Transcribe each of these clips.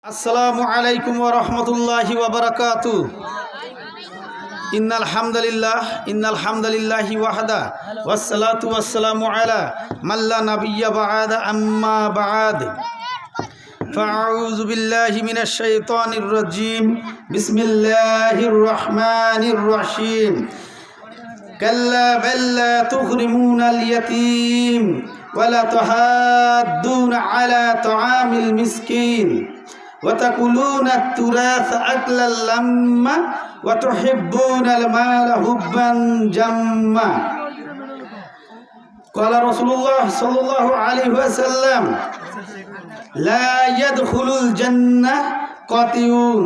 আসসালামু আলাইকুম ওয়া রাহমাতুল্লাহি ওয়া বারাকাতুহু। ইন্নাল হামদালিল্লাহি ওয়াহদা ওয়াসসালাতু ওয়াসসালামু আলা মান লা নাবিয়্যা বা'দা আম্মা বা'দ। ফাআউযু বিল্লাহি মিনাশ শাইতানির রাজীম। বিসমিল্লাহির রাহমানির রহিম। কাল্লা বাল লা তুকরিমুনাল ইয়াতীম ওয়া লা তাহাদ্দুনা আলা তাআমিল মিসকিন وتأكلون التراث أكلا لما وتحبون المال حبا جما قال رسول الله صلى الله عليه وسلم لا يدخل الجنة قاطعون।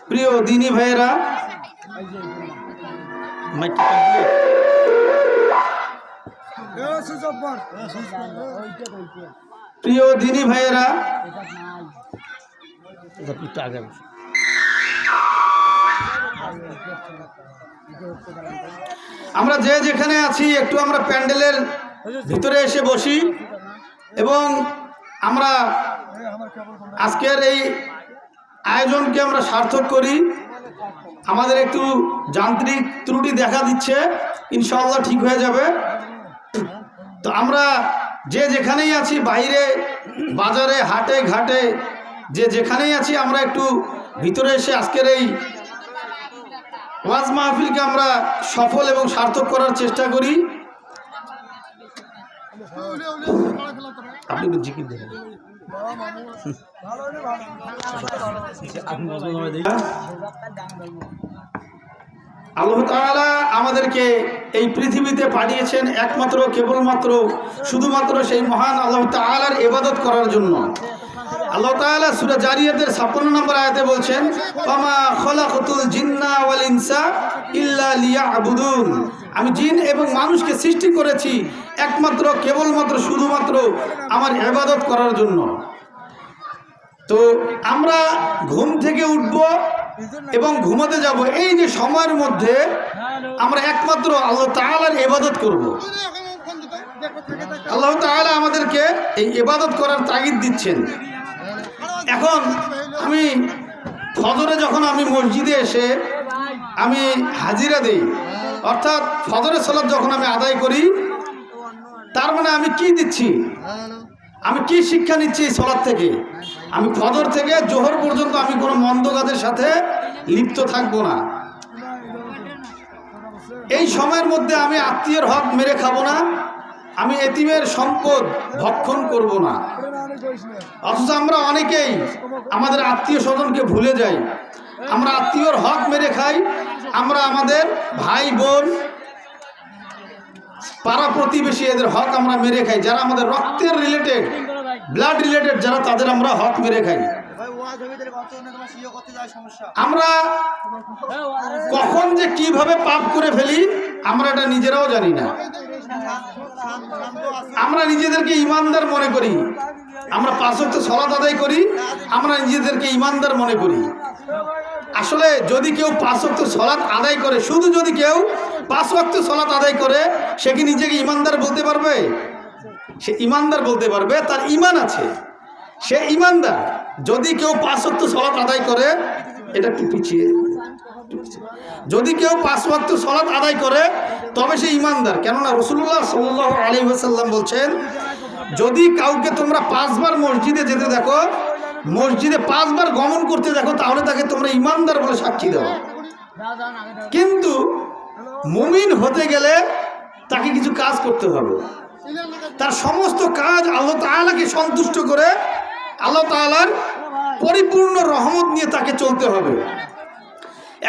প্রিয় দিনী ভাইরা, প্রিয় দিনী ভাইরা, আমরা যে যেখানে আছি একটু আমরা প্যান্ডেলের ভিতরে এসে বসি এবং আমরা আজকের এই আয়োজনকে আমরা সার্থক করি। আমাদের একটু যান্ত্রিক ত্রুটি দেখা দিচ্ছে, ইনশাআল্লাহ ঠিক হয়ে যাবে। তো আমরা যে যেখানেই আছি, বাইরে বাজারে হাটে ঘাটে যে যেখানেই আছি, আমরা একটু ভিতরে এসে আজকের এই ওয়াজ মাহফিলকে আমরা সফল এবং সার্থক করার চেষ্টা করি। আপনি একটু জিকির দেবেন। আল্লাহ তাআলা আমাদেরকে এই পৃথিবীতে পাঠিয়েছেন একমাত্র কেবলমাত্র শুধুমাত্র সেই মহান আল্লাহ তাআলার ইবাদত করার জন্য। আল্লাহ তাআলা সূরা জারিয়াতের 56 নম্বর আয়াতে বলছেন, ওয়ামা খলাকতুল জিন্না ওয়াল ইনসা ইল্লা লিয়াবুদুন। আমি জিন এবং মানুষকে সৃষ্টি করেছি একমাত্র কেবলমাত্র শুধুমাত্র আমার ইবাদত করার জন্য। তো আমরা ঘুম থেকে উঠব এবং ঘুমাতে যাব, এই যে সময়ের মধ্যে আমরা একমাত্র আল্লাহ তাআলার ইবাদত করব। আল্লাহ তাআলা আমাদেরকে এই ইবাদত করার তাগিদ দিচ্ছেন। এখন আমি ফজরে যখন আমি মসজিদে এসে আমি হাজিরা দেই, অর্থাৎ ফজরের সালাত যখন আমি আদায় করি, তার মানে আমি কি দিচ্ছি, আমি কি শিক্ষা নিচ্ছি এই সালাত থেকে? আমি ফজর থেকে জোহর পর্যন্ত আমি কোনো মন্দ কাজের সাথে লিপ্ত থাকবো না। এই সময়ের মধ্যে আমি আত্মীয়ের হক মেরে খাবো না, আমি এতিমের সম্পদ ভক্ষণ করব না। অথচ আমরা অনেকেই আমাদের আত্মীয় স্বজনকে ভুলে যাই, আমরা আত্মীয়র হক মেরে খাই। আমরা আমাদের ভাই বোন পাড়া প্রতিবেশী এদের হক আমরা মেরে খাই, যারা আমাদের রক্তের রিলেটেড, ব্লাড রিলেটেড যারা, তাদের আমরা হক মেরে খাই। আমরা কখন যে কিভাবে পাপ করে ফেলি আমরা এটা নিজেরাও জানি না। আমরা নিজেদেরকে ইমানদার মনে করি, আমরা 5 ওয়াক্ত সালাত আদায় করি, আমরা নিজেদেরকে ইমানদার মনে করি। আসলে যদি কেউ 5 ওয়াক্ত সালাত আদায় করে, শুধু যদি কেউ 5 ওয়াক্ত সালাত আদায় করে, সে কি নিজেকে ইমানদার বলতে পারবে? সে ইমানদার বলতে পারবে, তার ইমান আছে, সে ইমানদার। যদি কেউ 5 ওয়াক্ত সালাত আদায় করে, এটা একটু পিছিয়ে, যদি কেউ 5 ওয়াক্ত সালাত আদায় করে তবে সে ইমানদার। কেননা রাসূলুল্লাহ সাল্লাল্লাহু আলাইহি ওয়াসাল্লাম বলছেন, যদি কাউকে তোমরা 5 বার মসজিদে যেতে দেখো, মসজিদে 5 বার গমন করতে দেখো, তাহলে তাকে তোমরা ইমানদার বলে সাক্ষী দাও। কিন্তু মুমিন হতে গেলে তাকে কিছু কাজ করতে হবে, তার সমস্ত কাজ আল্লাহ তাআলাকে সন্তুষ্ট করে আল্লাহ তাআলার পরিপূর্ণ রহমত নিয়ে তাকে চলতে হবে।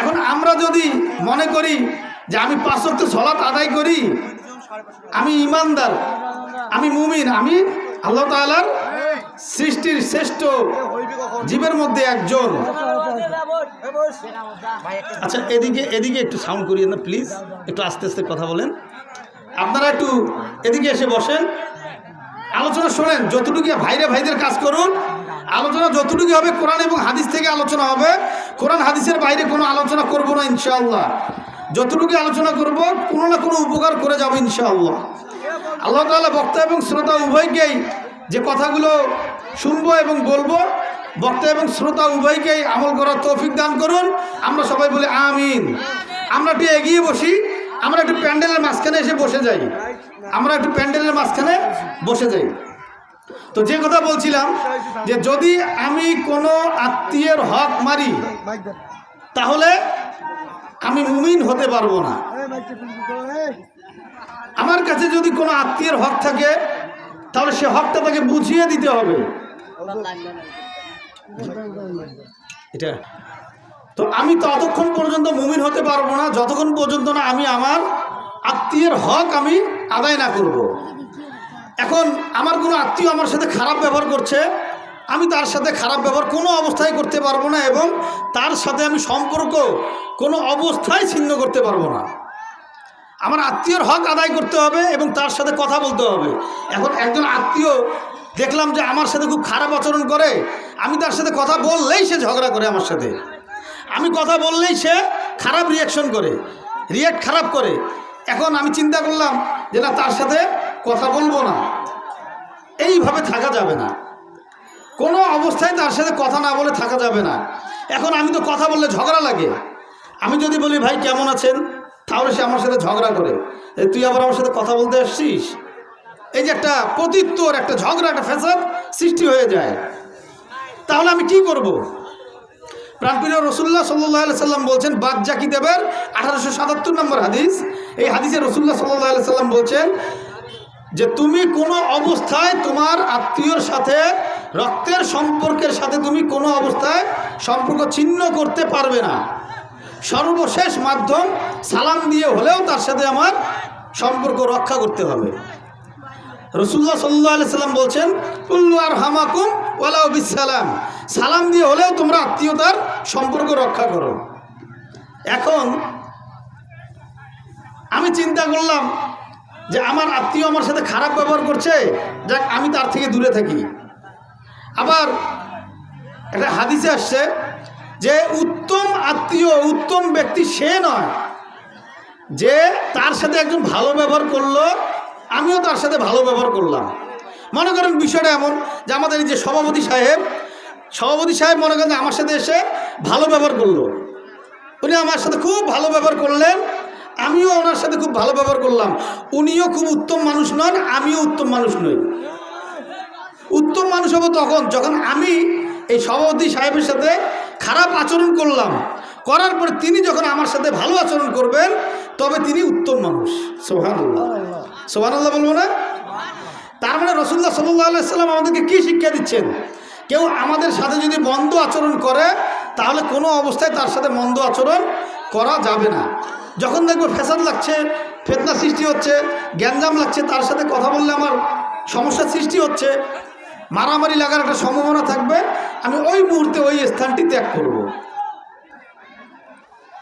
এখন আমরা যদি মনে করি যে আমি 5 ওয়াক্ত সালাত আদায় করি, আমি ইমানদার, আমি মুমিন, আমি আল্লাহ তাআলার সৃষ্টির শ্রেষ্ঠ জীবের মধ্যে একজন। আচ্ছা, এদিকে একটু সাউন্ড করিয়ে না প্লিজ, একটু আস্তে আস্তে কথা বলেন। আপনারা একটু এদিকে এসে বসেন, আলোচনা শোনেন। যতটুকু ভাইদের কাজ করুন, আলোচনা যতটুকু হবে কোরআন এবং হাদিস থেকে আলোচনা হবে, কোরআন হাদিসের বাইরে কোনো আলোচনা করব না ইনশাআল্লাহ। যতটুকু আলোচনা করব কোনো না কোনো উপকার করে যাবে ইনশাআল্লাহ। আল্লাহ তাআলা বক্তা এবং শ্রোতা উভয়কেই যে কথাগুলো শুনবো এবং বলবো বক্তা এবং শ্রোতা উভয়কেই আমল করার তৌফিক দান করুন। আমরা সবাই বলি আমিন। আমরা একটু এগিয়ে বসি, আমরা একটু প্যান্ডেলের মাঝখানে এসে বসে যাই, আমরা একটু প্যান্ডেলের মাঝখানে বসে যাই। তো যে কথা বলছিলাম যে যদি আমি কোনো আত্মীয়ের হক মারি তাহলে আমি মুমিন হতে পারবো না। আমার কাছে যদি কোনো আত্মীয়ের হক থাকে তাহলে সে হকটা তাকে বুঝিয়ে দিতে হবে। এটা তো আমি ততক্ষণ পর্যন্ত মুমিন হতে পারবো না যতক্ষণ পর্যন্ত না আমি আমার আত্মীয়ের হক আমি আদায় না করব। এখন আমার কোনো আত্মীয় আমার সাথে খারাপ ব্যবহার করছে, আমি তার সাথে খারাপ ব্যবহার কোনো অবস্থায় করতে পারবো না এবং তার সাথে আমি সম্পর্ক কোনো অবস্থায় ছিন্ন করতে পারবো না। আমার আত্মীয়র হক আদায় করতে হবে এবং তার সাথে কথা বলতে হবে। এখন একজন আত্মীয় দেখলাম যে আমার সাথে খুব খারাপ আচরণ করে, আমি তার সাথে কথা বললেই সে ঝগড়া করে আমার সাথে, আমি কথা বললেই সে খারাপ রিয়াকশন করে, রিয়াক্ট খারাপ করে। এখন আমি চিন্তা করলাম যে না, তার সাথে কথা বলবো না, এইভাবে থাকা যাবে না, কোনো অবস্থায় তার সাথে কথা না বলে থাকা যাবে না। এখন আমি তো কথা বললে ঝগড়া লাগে, আমি যদি বলি ভাই কেমন আছেন, তাহলে সে আমার সাথে ঝগড়া করে, তুই আবার আমার সাথে কথা বলতে আসছিস, এই যে একটা প্রত্যুত্তর, একটা ঝগড়া, একটা ফ্যাসাদ সৃষ্টি হয়ে যায়। তাহলে আমি কি করব? প্রাণপ্রিয় রাসূলুল্লাহ সাল্লাল্লাহু আলাইহি সাল্লাম বলছেন, বাজ্জাকি দেবের 1877 নম্বর হাদিস, এই হাদিসে রাসূলুল্লাহ সাল্লাল্লাহু আলাইহি সাল্লাম বলছেন যে তুমি কোনো অবস্থায় তোমার আত্মীয়র সাথে, রক্তের সম্পর্কের সাথে তুমি কোনো অবস্থায় সম্পর্ক ছিন্ন করতে পারবে না। সর্বশেষ মাধ্যম সালাম দিয়ে হলেও তার সাথে আমার সম্পর্ক রক্ষা করতে হবে। রাসূলুল্লাহ সাল্লাল্লাহু আলাইহি সাল্লাম বলছেন, কুল্লু আরহামাকুম ওয়ালাউ বিসসালাম, সালাম দিয়ে হলেও তোমরা আত্মীয়তার সম্পর্ক রক্ষা করো। এখন আমি চিন্তা করলাম যে আমার আত্মীয় আমার সাথে খারাপ ব্যবহার করছে, যাক আমি তার থেকে দূরে থাকি। আবার একটা হাদিসে আসছে যে উত্তম আত্মীয়, উত্তম ব্যক্তি সে নয় যে তার সাথে একজন ভালো ব্যবহার করলো, আমিও তার সাথে ভালো ব্যবহার করলাম। মনে করেন বিষয়টা এমন যে আমাদের এই যে সভাপতি সাহেব মনে করেন আমার সাথে এসে ভালো ব্যবহার করলো, উনি আমার সাথে খুব ভালো ব্যবহার করলেন, আমিও ওনার সাথে খুব ভালো ব্যবহার করলাম। উনিও খুব উত্তম মানুষ নন, আমিও উত্তম মানুষ নই। উত্তম মানুষ হবো তখন যখন আমি এই সভাপতি সাহেবের সাথে খারাপ আচরণ করলাম, করার পরে তিনি যখন আমার সাথে ভালো আচরণ করবেন তবে তিনি উত্তম মানুষ। সুবহানাল্লাহ, সুবহানাল্লাহ বলবো না? তার মানে রাসূলুল্লাহ সাল্লাল্লাহু আলাইহি সাল্লাম আমাদেরকে কি শিক্ষা দিচ্ছেন? কেউ আমাদের সাথে যদি মন্দ আচরণ করে তাহলে কোনো অবস্থায় তার সাথে মন্দ আচরণ করা যাবে না। যখন দেখবো ফ্যাসাদ লাগছে, ফিতনা সৃষ্টি হচ্ছে, গ্যাঞ্জাম লাগছে, তার সাথে কথা বললে আমার সমস্যার সৃষ্টি হচ্ছে, মারামারি লাগার একটা সম্ভাবনা থাকবে, আমি ওই মুহূর্তে ওই স্থানটি ত্যাগ করব।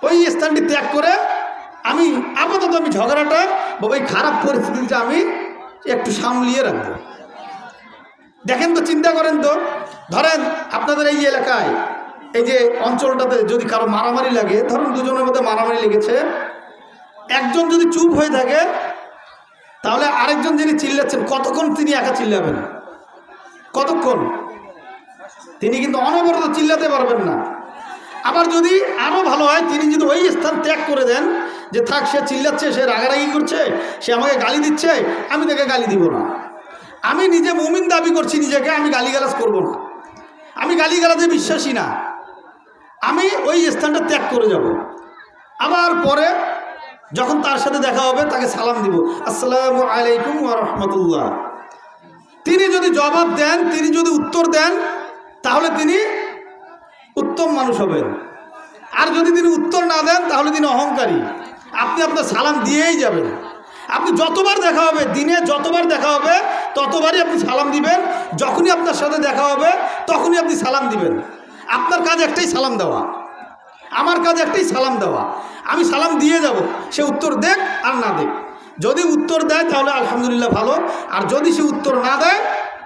ওই স্থানটি ত্যাগ করে আমি আপাতত আমি ঝগড়াটা বা ওই খারাপ পরিস্থিতিটা আমি একটু সামলিয়ে রাখবো। দেখেন তো, চিন্তা করেন তো, ধরেন আপনাদের এই যে এলাকায়, এই যে অঞ্চলটাতে যদি কারো মারামারি লাগে, ধরুন দুজনের মধ্যে মারামারি লেগেছে, একজন যদি চুপ হয়ে থাকে তাহলে আরেকজন যিনি চিল্লাচ্ছেন কতক্ষণ তিনি একা চিল্লাবেন? কতক্ষণ? তিনি কিন্তু অনবরত চিল্লাতে পারবেন না। আবার যদি আরও ভালো হয়, তিনি যদি ওই স্থান ত্যাগ করে দেন যে থাক, সে চিল্লাচ্ছে, সে রাগারাগি করছে, সে আমাকে গালি দিচ্ছে, আমি তাকে গালি দিব না। আমি নিজে মুমিন দাবি করছি নিজেকে, আমি গালিগালাজ করব না, আমি গালিগালাজে বিশ্বাসী না, আমি ওই স্থানটা ত্যাগ করে যাব। আবার পরে যখন তার সাথে দেখা হবে তাকে সালাম দিব, আসসালামু আলাইকুম ওয়া রাহমাতুল্লাহ। তিনি যদি জবাব দেন, তিনি যদি উত্তর দেন, তাহলে তিনি উত্তম মানুষ হবেন। আর যদি তিনি উত্তর না দেন তাহলে তিনি অহংকারী। আপনি আপনার সালাম দিয়েই যাবেন। আপনি যতবার দেখা হবে, দিনে যতবার দেখা হবে ততবারই আপনি সালাম দিবেন। যখনই আপনার সাথে দেখা হবে তখনই আপনি সালাম দিবেন। আপনার কাজ একটাই সালাম দেওয়া, আমার কাজ একটাই সালাম দেওয়া। আমি সালাম দিয়ে যাব, সে উত্তর দেখ আর না দেখ। যদি উত্তর দেয় তাহলে আলহামদুলিল্লাহ ভালো, আর যদি সে উত্তর না দেয়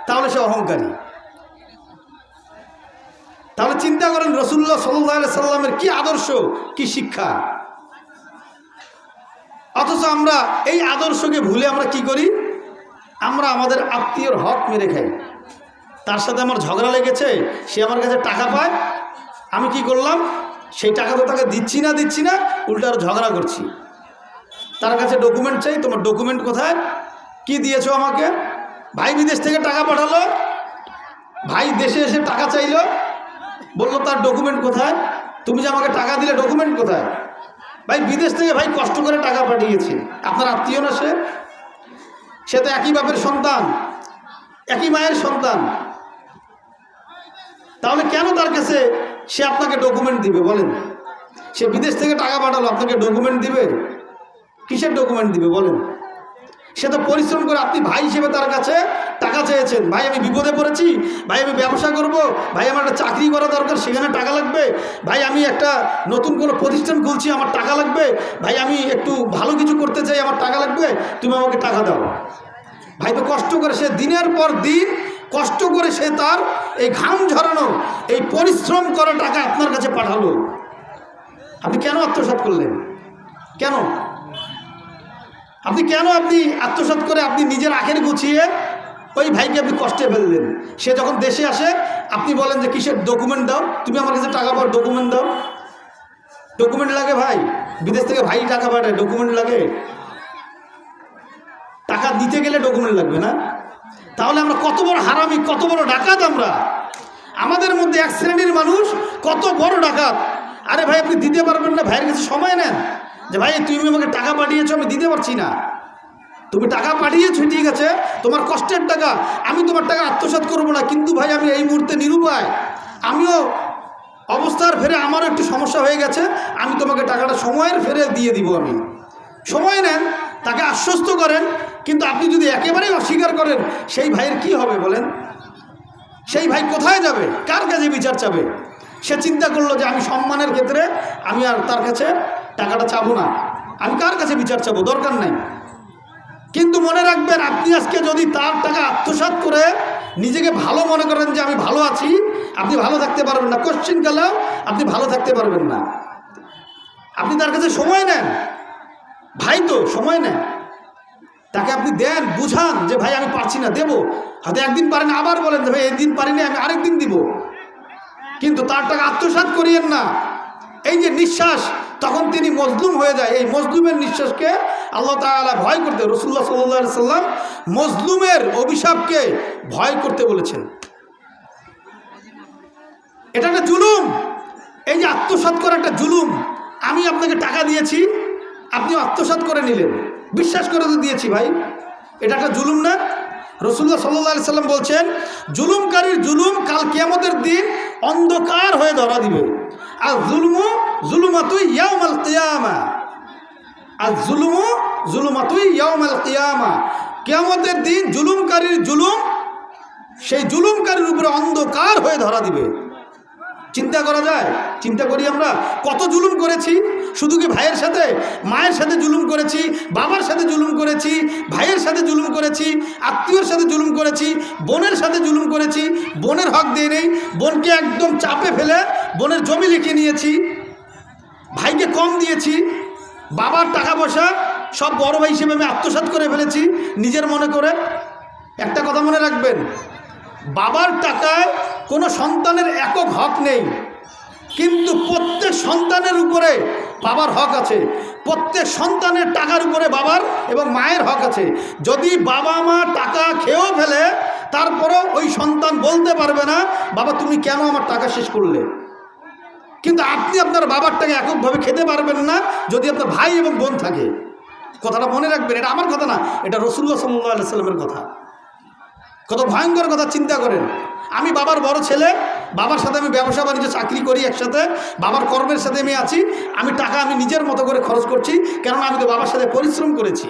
তাহলে সে অহংকারী। তাহলে চিন্তা করেন রাসূলুল্লাহ সাল্লাল্লাহু আলাইহি সাল্লামের কি আদর্শ, কি শিক্ষা। অথচ আমরা এই আদর্শকে ভুলে আমরা কি করি? আমরা আমাদের আত্মীয়র হক মেরে খাই। তার সাথে আমার ঝগড়া লেগেছে, সে আমার কাছে টাকা পায়, আমি কি করলাম, সেই টাকা তো তাকে দিচ্ছি না, উল্টো আরো ঝগড়া করছি। তার কাছে ডকুমেন্ট চাই, তোমার ডকুমেন্ট কোথায়, কি দিয়েছো আমাকে? ভাই বিদেশ থেকে টাকা পাঠালো, ভাই দেশে এসে টাকা চাইলো, বললো তার ডকুমেন্ট কোথায়? তুমি যে আমাকে টাকা দিলে ডকুমেন্ট কোথায়? ভাই বিদেশ থেকে ভাই কষ্ট করে টাকা পাঠিয়েছে, আপনার আত্মীয় না সে তো একই বাপের সন্তান, একই মায়ের সন্তান, তাহলে কেন তার কাছে সে আপনাকে ডকুমেন্ট দিবে বলেন? সে বিদেশ থেকে টাকা পাঠালো, আপনাকে ডকুমেন্ট দিবে? কিসের ডকুমেন্ট দিবে বলেন? সে তো পরিশ্রম করে, আপনি ভাই হিসেবে তার কাছে টাকা চেয়েছেন, ভাই আমি বিপদে পড়েছি, ভাই আমি ব্যবসা করব, ভাই আমার একটা চাকরি করা দরকার, সেখানে টাকা লাগবে, ভাই আমি একটা নতুন কোনো প্রতিষ্ঠান খুলছি, আমার টাকা লাগবে, ভাই আমি একটু ভালো কিছু করতে চাই, আমার টাকা লাগবে, তুমি আমাকে টাকা দাও। ভাই তো কষ্ট করে, সে দিনের পর দিন কষ্ট করে সে তার এই ঘাম ঝরানো, এই পরিশ্রম করা টাকা আপনার কাছে পাঠালো, আপনি কেন আত্মসাৎ করলেন? কেন আপনি আত্মসাৎ করে আপনি নিজের আখের গুছিয়ে ওই ভাইকে আপনি কষ্টে ফেললেন? সে যখন দেশে আসে আপনি বলেন যে কিসের ডকুমেন্ট দাও, তুমি আমার কাছে টাকা পাও, ডকুমেন্ট দাও। ডকুমেন্ট লাগে ভাই, বিদেশ থেকে ভাই টাকা পাঠায়, ডকুমেন্ট লাগে। টাকা দিতে গেলে ডকুমেন্ট লাগবে না? তাহলে আমরা কত বড় হারামি, কত বড় ডাকাত আমরা। আমাদের মধ্যে এক শ্রেণীর মানুষ কত বড় ডাকাত। আরে ভাই আপনি দিতে পারবেন না, ভাইয়ের কাছে সময় নেন, যে ভাই তুমি আমাকে টাকা পাঠিয়েছো, আমি দিতে পারছি না। তুমি টাকা পাঠিয়েছো ঠিক আছে, তোমার কষ্টের টাকা, আমি তোমার টাকা আত্মসাৎ করবো না, কিন্তু ভাই আমি এই মুহূর্তে নিরুপায়, আমিও অবস্থার ফেরে আমারও একটু সমস্যা হয়ে গেছে, আমি তোমাকে টাকাটা সময়ের ফেরে দিয়ে দিব। আমি সময় নেন, তাকে আশ্বস্ত করেন। কিন্তু আপনি যদি একেবারেই অস্বীকার করেন, সেই ভাইয়ের কি হবে বলেন? সেই ভাই কোথায় যাবে, কার কাছে বিচার চাবে? সে চিন্তা করলো যে আমি সম্মানের ক্ষেত্রে আমি আর তার কাছে টাকাটা চাবো না, আমি কার কাছে বিচার চাবো, দরকার নাই। কিন্তু মনে রাখবেন, আপনি আজকে যদি তার টাকা আত্মসাৎ করে নিজেকে ভালো মনে করেন যে আমি ভালো আছি, আপনি ভালো থাকতে পারবেন না, কোশ্চিন কালেও আপনি ভালো থাকতে পারবেন না। আপনি তার কাছে সময় নেন, ভাই তো সময় নেন, তাকে আপনি দেন, বুঝান যে ভাই আমি পারছি না, দেবো, হয়তো একদিন পারেন, আবার বলেন যে ভাই একদিন পারিনি, আমি আরেকদিন দিব। কিন্তু তার টাকা আত্মসাৎ করিয়েন না। এই যে নিঃশ্বাস, তখন তিনি মজলুম হয়ে যায়। এই মজলুমের নিঃশ্বাসকে আল্লাহ তাআলা ভয় করতে, রাসূলুল্লাহ সাল্লাল্লাহু আলাইহি সাল্লাম মজলুমের অভিশাপকে ভয় করতে বলেছেন। এটা একটা জুলুম, এই যে আত্মসাৎ করা একটা জুলুম। আমি আপনাকে টাকা দিয়েছি, আপনি আত্মসাৎ করে নিলেন, বিশ্বাস করে তো দিয়েছি ভাই, এটা একটা জুলুম না? রাসূলুল্লাহ সাল্লাল্লাহু আলাইহি সাল্লাম বলছেন, জুলুমকারীর জুলুম কাল কিয়ামতের দিন অন্ধকার হয়ে ধরা দিবে। আর জুলুমু জুলুমাতুই ইয়াউমাল কিয়ামা, আর জুলুমু জুলুমাতুই ইয়াউমাল কিয়ামা, কিয়ামতের দিন জুলুমকারীর জুলুম সেই জুলুমকারীর উপরে অন্ধকার হয়ে ধরা দিবে। চিন্তা করা যায়? চিন্তা করি আমরা কত জুলুম করেছি। শুধু কি ভাইয়ের সাথে, মায়ের সাথে জুলুম করেছি, বাবার সাথে জুলুম করেছি, ভাইয়ের সাথে জুলুম করেছি, আত্মীয়র সাথে জুলুম করেছি, বোনের সাথে জুলুম করেছি, বোনের হক দিয়ে নেই, বোনকে একদম চাপে ফেলে বোনের জমি লিখে নিয়েছি, ভাইকে কম দিয়েছি, বাবার টাকা পয়সা সব বড় ভাই হিসেবে আমি আত্মসাৎ করে ফেলেছি নিজের মনে করে। একটা কথা মনে রাখবেন, বাবার টাকায় কোনো সন্তানের একক হক নেই, কিন্তু প্রত্যেক সন্তানের উপরে বাবার হক আছে, প্রত্যেক সন্তানের টাকার উপরে বাবার এবং মায়ের হক আছে। যদি বাবা মা টাকা খেয়েও ফেলে, তারপরেও ওই সন্তান বলতে পারবে না বাবা তুমি কেন আমার টাকা শেষ করলে। কিন্তু আপনি আপনার বাবার টাকা এককভাবে খেতে পারবেন না যদি আপনার ভাই এবং বোন থাকে। কথাটা মনে রাখবেন, এটা আমার কথা না, এটা রাসূলুল্লাহ সাল্লাল্লাহু আলাইহি সাল্লামের কথা। কত ভয়ঙ্কর কথা চিন্তা করেন। আমি বাবার বড় ছেলে, বাবার সাথে আমি ব্যবসা বাণিজ্য চাকরি করি একসাথে, বাবার কর্মের সাথে আমি আছি, আমি টাকা আমি নিজের মতো করে খরচ করছি, কেননা আমি তো বাবার সাথে পরিশ্রম করেছি।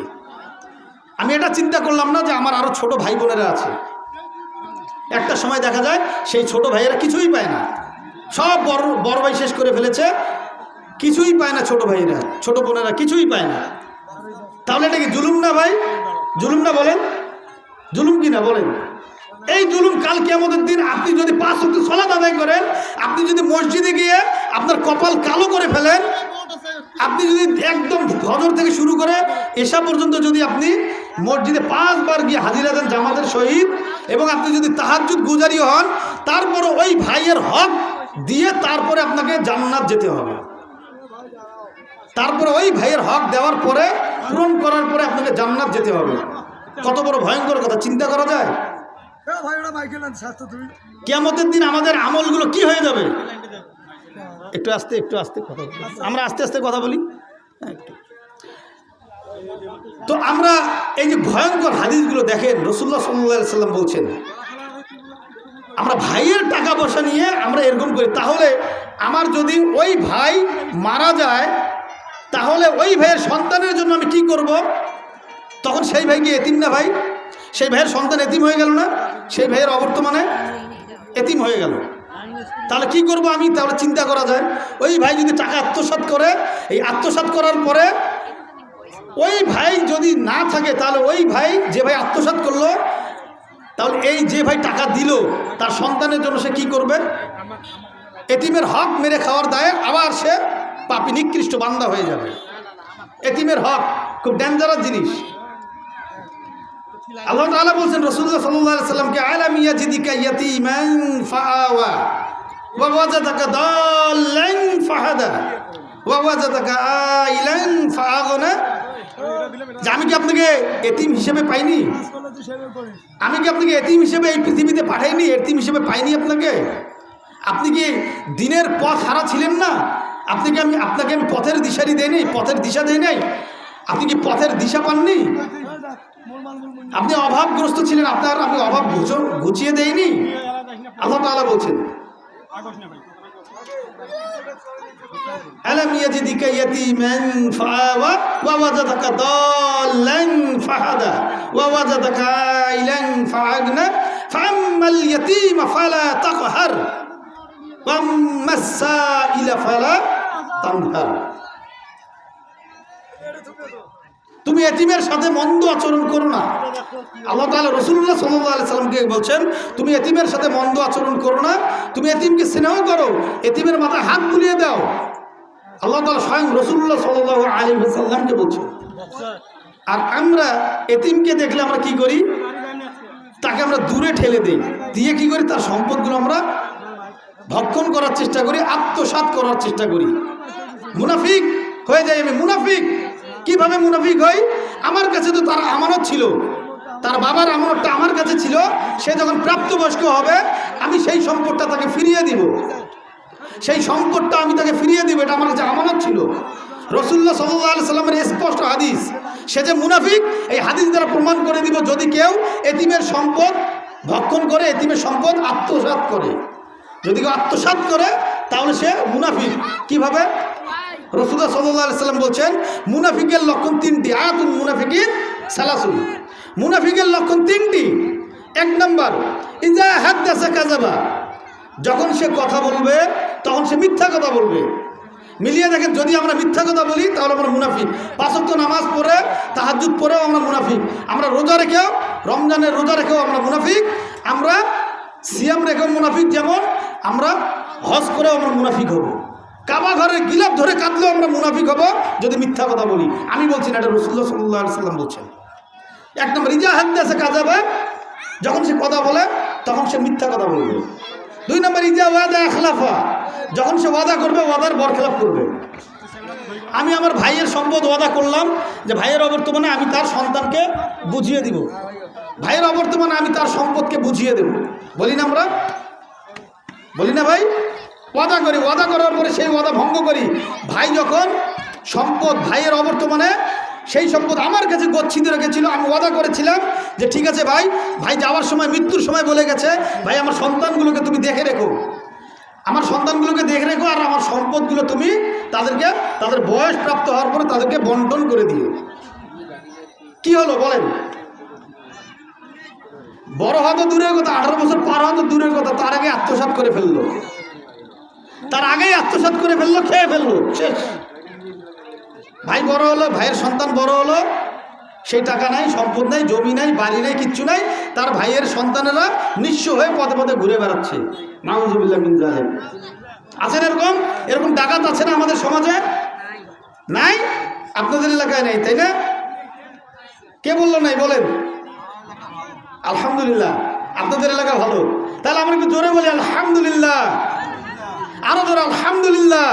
আমি এটা চিন্তা করলাম না যে আমার আরও ছোট ভাই বোনেরা আছে। একটা সময় দেখা যায় সেই ছোট ভাইয়েরা কিছুই পায় না, সব বড় ভাই শেষ করে ফেলেছে, কিছুই পায় না ছোট ভাইয়েরা, ছোট বোনেরা কিছুই পায় না। তাহলে এটা কি জুলুম না ভাই? জুলুম না বলেন? জুলুম কি না বলেন? এই জুলুম কাল কিয়ামতের দিন আপনি যদি 5 ওয়াক্ত সালাত আদায় করেন, আপনি যদি মসজিদে গিয়ে আপনার কপাল কালো করে ফেলেন, আপনি যদি একদম ফজর থেকে শুরু করে এশা পর্যন্ত যদি আপনি মসজিদে 5 বার গিয়ে হাজিরা দেন জামাতের সহিত, এবং আপনি যদি তাহাজ্জুদ গুজারি হন, তারপরে ওই ভাইয়ের হক দিয়ে তারপরে আপনাকে জান্নাত যেতে হবে। তারপরে ওই ভাইয়ের হক দেওয়ার পরে, পূরণ করার পরে আপনাকে জান্নাত যেতে হবে। কত বড় ভয়ঙ্কর কথা, চিন্তা করা যায়? কিয়ামতের দিন আমাদের আমলগুলো কি হয়ে যাবে? একটু আস্তে কথা বলি, আমরা আস্তে আস্তে কথা বলি। তো আমরা এই যে ভয়ঙ্কর হাদিসগুলো দেখেন, রাসূলুল্লাহ সাল্লাল্লাহু আলাইহি ওয়াসাল্লাম বলছেন আমরা ভাইয়ের টাকা পয়সা নিয়ে আমরা এরকম করি, তাহলে আমার যদি ওই ভাই মারা যায়, তাহলে ওই ভাইয়ের সন্তানের জন্য আমি কি করব? তখন সেই ভাই কি এতিম না ভাই? সেই ভাইয়ের সন্তান এতিম হয়ে গেল না? সেই ভাইয়ের অবর্তমানে এতিম হয়ে গেল। তাহলে কি করব আমি? তাহলে চিন্তা করা যায়, ওই ভাই যদি টাকা আত্মসাৎ করে, এই আত্মসাৎ করার পরে ওই ভাই যদি না থাকে, তাহলে ওই ভাই যে ভাই আত্মসাৎ করলো, তাহলে এই যে ভাই টাকা দিল তার সন্তানের জন্য সে কি করবে? এতিমের হক মেরে খাওয়ার দায়ে আবার সে পাপী নিকৃষ্ট বান্দা হয়ে যাবে। এতিমের হক খুব ডেঞ্জারাস জিনিস। আল্লাহ তাআলা বলছেন রাসূলুল্লাহ সাল্লাল্লাহু আলাইহি ওয়াসাল্লামকে, আলাম ইয়াজিদিকা ইয়াতীমান ফাআওয়া ওয়া ওয়াজাদাকা দাল্লান ফাহাদা ওয়া ওয়াজাদাকা আইলান ফাআগনা। যে আমি কি আপনাকে এতিম হিসেবে পাইনি? আমি কি আপনাকে এতিম হিসেবে এই পৃথিবীতে পাঠাইনি? এতিম হিসেবে পাইনি আপনাকে? আপনি কি দিনের পথ হারা ছিলেন না? আপনাকে আমি পথের দিশারি দেই নাই, পথের দিশা দেই নাই? আপনি কি পথের দিশা পাননি? আপনি অভাবগ্রস্ত ছিলেন, আমি অভাব ঘুচিয়ে দেইনি? আল্লাহ তাআলা বলছেন, আলাম ইয়াজিদিকা ইয়াতীমান ফাআওয়া ওয়া ওয়াজাদাকা দাল্লান ফাহাদা ওয়া ওয়াজাদাকা আইলান ফাআগনা ফাআম্মাল ইয়াতীমা ফালা তাকহার ওয়া আম্মাস সাইলা ফালা তানহার। তুমি এতিমের সাথে মন্দ আচরণ করো না। আল্লাহ তাআলা রাসূলুল্লাহ সাল্লাল্লাহু আলাইহি সাল্লামকে বলছেন, তুমি এতিমের সাথে মন্দ আচরণ করো না, তুমি এতিমকে স্নেহ করো, এতিমের মাথায় হাত বুলিয়ে দাও। আল্লাহ তাআলা স্বয়ং রাসূলুল্লাহ সাল্লাল্লাহু আলাইহি ওয়াসাল্লামকে বলছেন। আর আমরা এতিমকে দেখলে আমরা কি করি? তাকে আমরা দূরে ঠেলে দেই, দিয়ে কি করি? তার সম্পদগুলো আমরা ভক্ষণ করার চেষ্টা করি, আত্মসাৎ করার চেষ্টা করি। মুনাফিক হয়ে যাই আমি। মুনাফিক কিভাবে মুনাফিক হয়? আমার কাছে তো তার আমানত ছিল, তার বাবার আমানতটা আমার কাছে ছিল, সে যখন প্রাপ্তবয়স্ক হবে আমি সেই সম্পদটা তাকে ফিরিয়ে দিব, সেই সম্পদটা আমি তাকে ফিরিয়ে দিব, এটা আমার কাছে আমানত ছিল। রাসূলুল্লাহ সাল্লাল্লাহু আলাইহি সাল্লামের স্পষ্ট হাদিস, সে যে মুনাফিক এই হাদিস দ্বারা প্রমাণ করে দিব, যদি কেউ এতিমের সম্পদ ভক্ষণ করে, এতিমের সম্পদ আত্মসাৎ করে, যদি কেউ আত্মসাৎ করে তাহলে সে মুনাফিক। কিভাবে? রাসূলুল্লাহ সাল্লাল্লাহু আলাইহি সাল্লাম বলছেন, মুনাফিকের লক্ষণ 3টি। আয়াতুল মুনাফিকিন সালাসুন। মুনাফিকের লক্ষণ 3টি। 1 নম্বর, ইজা হাদাসা কাযাবা, যখন সে কথা বলবে তখন সে মিথ্যা কথা বলবে। মিলিয়ে দেখেন, যদি আমরা মিথ্যা কথা বলি তাহলে আমরা মুনাফিক। 5 ওয়াক্ত নামাজ পড়ে, তাহাজ্জুদ পড়েও আমরা মুনাফিক। আমরা রোজা রেখেও, রমজানের রোজা রেখেও আমরা মুনাফিক। আমরা সিয়াম রেখেও মুনাফিক, যেমন আমরা হজ করেও আমরা মুনাফিক হব। কাবা ঘরের গিলাফ ধরে কাঁদলেও আমরা মুনাফিক হব যদি মিথ্যা কথা বলি। আমি বলছি না, এটা রাসূলুল্লাহ সাল্লাল্লাহু আলাইহি সাল্লাম বলছেন। 1 নম্বর, ইজা হাদাসা কাযাবা, যখন সে কথা বলে তখন সে মিথ্যা কথা বলবে। 2 নম্বর, ইজা ওয়াদা আখলাফা, যখন সে ওয়াদা করবে ওয়াদার বরখেলাপ করবে। আমি আমার ভাইয়ের সম্পদ ওয়াদা করলাম যে ভাইয়ের অবর্তমানে আমি তার সন্তানকে বুঝিয়ে দিব, ভাইয়ের অবর্তমানে আমি তার সম্পদকে বুঝিয়ে দেব, বলি না আমরা? বলি না ভাই? ওয়াদা করি, ওয়াদা করার পরে সেই ওয়াদা ভঙ্গ করি। ভাই যখন সম্পদ ভাইয়ের অবর্তমানে, সেই সম্পদ আমার কাছে গচ্ছিত রেখেছিল, আমি ওয়াদা করেছিলাম যে ঠিক আছে ভাই, ভাই যাওয়ার সময়, মৃত্যুর সময় বলে গেছে, ভাই আমার সন্তানগুলোকে তুমি দেখে রেখো, আমার সন্তানগুলোকে দেখে রেখো, আর আমার সম্পদগুলো তুমি তাদেরকে তাদের বয়স প্রাপ্ত হওয়ার পরে তাদেরকে বন্টন করে দিও। কি হলো বলেন? বড় হওয়া তো দূরের কথা, 18 বছর পার হওয়া তো দূরের কথা, তার আগে আত্মসাৎ করে ফেললো, তার আগেই আত্মসাৎ করে ফেললো, খেয়ে ফেললো, শেষ। ভাই বড় হলো, ভাইয়ের সন্তান বড় হলো, সেই টাকা নাই, সম্পদ নাই, জমি নাই, বাড়ি নাই, কিচ্ছু নাই, তার ভাইয়ের সন্তানেরা নিঃস্ব হয়ে পদে পদে ঘুরে বেড়াচ্ছে। নাউযুবিল্লাহ মিন যালিক। আছেন এরকম? এরকম ডাকাত আছে না আমাদের সমাজে? নাই? আপনাদের এলাকায় নেই, তাই না? কে বললো নাই বলেন? আলহামদুলিল্লাহ, আপনাদের এলাকা ভালো। তাহলে আমরা একটু জোরে বলি আলহামদুলিল্লাহ, আরো জোরে আলহামদুলিল্লাহ।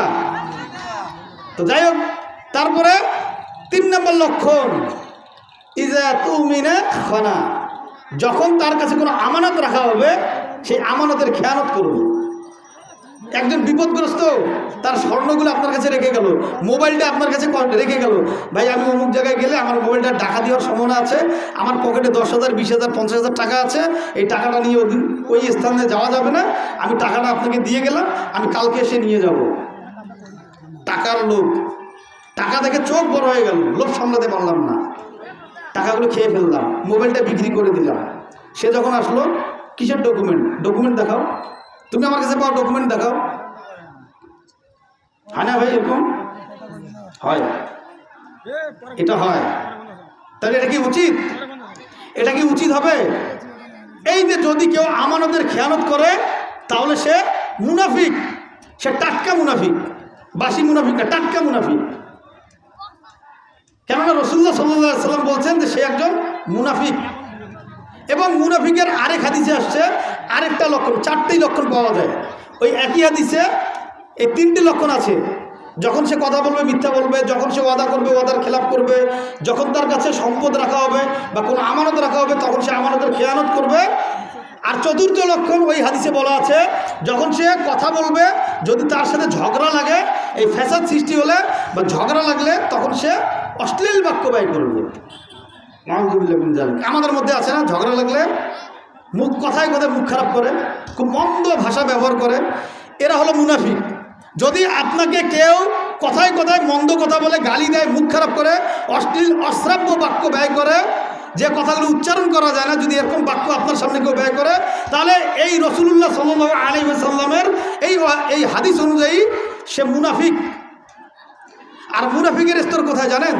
তো যাই হোক, তারপরে 3 নম্বর লক্ষণ, ইজা তুমিনা খানা, যখন তার কাছে কোনো আমানত রাখা হবে সেই আমানতের খেয়ানত করবে। একজন বিপদগ্রস্ত, তার স্বর্ণগুলো আপনার কাছে রেখে গেল, মোবাইলটা আপনার কাছে রেখে গেল, ভাই আমি অমুক জায়গায় গেলে আমার মোবাইলটা টাকা দেওয়ার সম্ভাবনা আছে, আমার পকেটে 10,000, 20,000, 50,000 টাকা আছে, এই টাকাটা নিয়ে ওই স্থানে যাওয়া যাবে না, আমি টাকাটা আপনাকে দিয়ে গেলাম, আমি কালকে এসে নিয়ে যাব। টাকার লোভ, টাকা দেখে চোখ বড় হয়ে গেল, লোভ সামলাতে পারলাম না, টাকাগুলো খেয়ে ফেললাম, মোবাইলটা বিক্রি করে দিলাম। সে যখন আসলো, কিসের ডকুমেন্ট দেখাও, তুমি আমার কাছে পাওয়া ডকুমেন্ট দেখাও। হয় না ভাই? এরকম হয়, এটা হয়। তাহলে এটা কি উচিত? এটা কি উচিত হবে? এই যে যদি কেউ আমানতের খেয়ানত করে তাহলে সে মুনাফিক, সে টাটকা মুনাফিক, বাসি মুনাফিক না, টাটকা মুনাফিক। কেননা রাসূলুল্লাহ সাল্লাল্লাহু আলাইহি ওয়াসাল্লাম বলছেন যে সে একজন মুনাফিক। এবং মুনাফিকের আরেক হাদিসে আসছে আরেকটা লক্ষণ, 4টি লক্ষণ পাওয়া যায়। ওই একই হাদিসে এই 3টি লক্ষণ আছে। যখন সে কথা বলবে মিথ্যা বলবে, যখন সে ওয়াদা করবে ওয়াদার খেলাপ করবে, যখন তার কাছে সম্পদ রাখা হবে বা কোনো আমানত রাখা হবে তখন সে আমানতের খেয়ানত করবে। আর 4র্থ লক্ষণ ওই হাদিসে বলা আছে, যখন সে কথা বলবে যদি তার সাথে ঝগড়া লাগে, এই ফ্যাসাদ সৃষ্টি হলে বা ঝগড়া লাগলে তখন সে অশ্লীল বাক্য ব্যয় করবে। আমাদের মধ্যে আছে না, ঝগড়া লাগলে কথায় মুখ খারাপ করে, খুব মন্দ ভাষা ব্যবহার করে, এরা হলো মুনাফিক। যদি আপনাকে কেউ কথায় মন্দ কথা বলে, গালি দেয়, মুখ খারাপ করে, অশ্লীল অশ্রাব্য বাক্য ব্যয় করে, যে কথাগুলো উচ্চারণ করা যায় না, যদি এরকম বাক্য আপনার সামনে কেউ ব্যয় করে, তাহলে এই রাসূলুল্লাহ সাল্লাল্লাহু আলাইহি ওয়াসাল্লামের এই হাদিস অনুযায়ী সে মুনাফিক। আর মুনাফিকের স্তর কোথায় জানেন?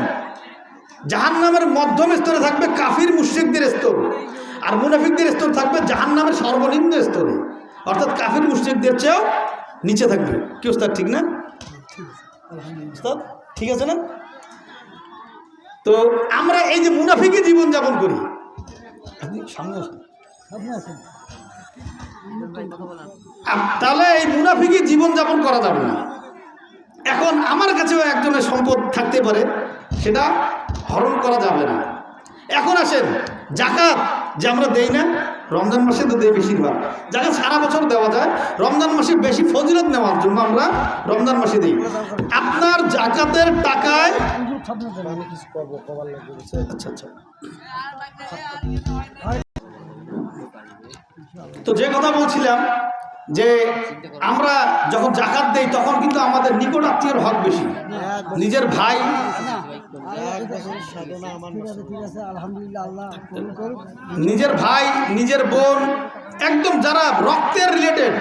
জাহান্নামের মধ্যম স্তরে থাকবে কাফির মুশরিকদের স্তর, আর মুনাফিকদের স্তর থাকবে জাহান্নামের সর্বনিম্ন স্তরে, অর্থাৎ কাফির মুশরিকদের চেয়েও নিচে থাকবে। কি ওস্তাদ, ঠিক না? ওস্তাদ ঠিক আছে না? তো আমরা এই যে মুনাফিকি জীবন যাপন করি, আপনি সামনে আসুন, তাহলে এই মুনাফিকি জীবন যাপন করা যাবে না। এখন আমার কাছেও একজনের সম্পদ থাকতে পারে, সেটা হরণ করা যাবে না। এখন আসেন, জাকাত যে আমরা দেই না, রমজান মাসে তো দেই বেশিরভাগ, জাকাত সারা বছর দেওয়া যায়, রমজান মাসে বেশি ফজিলত নেওয়ার জন্য আমরা রমজান মাসে দিই। আপনার জাকাতের টাকায় আচ্ছা তো যে কথা বলছিলাম যে আমরা যখন জাকাত দেই তখন কিন্তু আমাদের নিকট আত্মীয়ের হক বেশি, নিজের ভাই, নিজের বোন, একদম যারা রক্তের রিলেটেড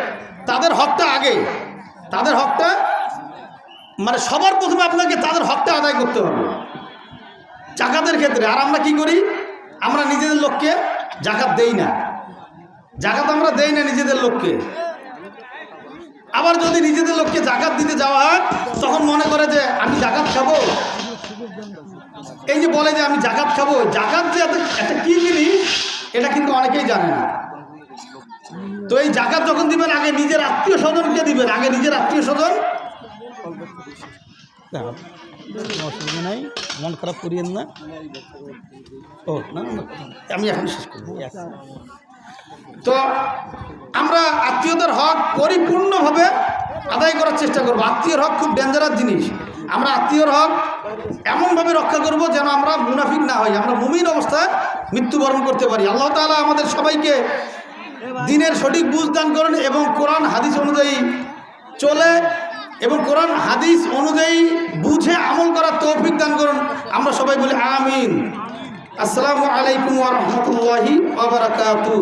তাদের হকটা আগে, তাদের হকটা মানে সবার প্রথমে আপনাকে তাদের হকটা আদায় করতে হবে জাকাতের ক্ষেত্রে। আর আমরা কি করি? আমরা নিজেদের লোককে জাকাত দেই না, জাকাত আমরা দেই না নিজেদের লোককে। আবার যদি নিজেদের লোককে জাকাত দিতে যাওয়া হয় তখন মনে করে যে আমি জাকাত খাবো, এই যে বলে যে আমি জাকাত খাবো, জাকাত যে একটা কি জিনিস এটা কিন্তু অনেকেই জানে না। তো এই জাকাত যখন দিবেন আগে নিজের আত্মীয় স্বজনকে দিবেন, আগে নিজের আত্মীয় স্বজন। অসুবিধা নাই, মন খারাপ করিয়েন না। ও না, আমি এখন শেষ করব। তো আমরা আত্মীয়দের হক পরিপূর্ণভাবে আদায় করার চেষ্টা করব। আত্মীয়র হক খুব ডেঞ্জারাস জিনিস। আমরা আত্মীয়র হক এমনভাবে রক্ষা করব যেন আমরা মুনাফিক না হই, আমরা মুমিন অবস্থায় মৃত্যুবরণ করতে পারি। আল্লাহ তাআলা আমাদের সবাইকে দিনের সঠিক বুঝ দান করেন এবং কোরআন হাদিস অনুযায়ী চলে এবং কোরআন হাদিস অনুযায়ী বুঝে আমল করার তৌফিক দান করুন। আমরা সবাই বলি আমিন। আসসালামু আলাইকুম ওয়া রাহমাতুল্লাহি ওয়া বারাকাতুহু।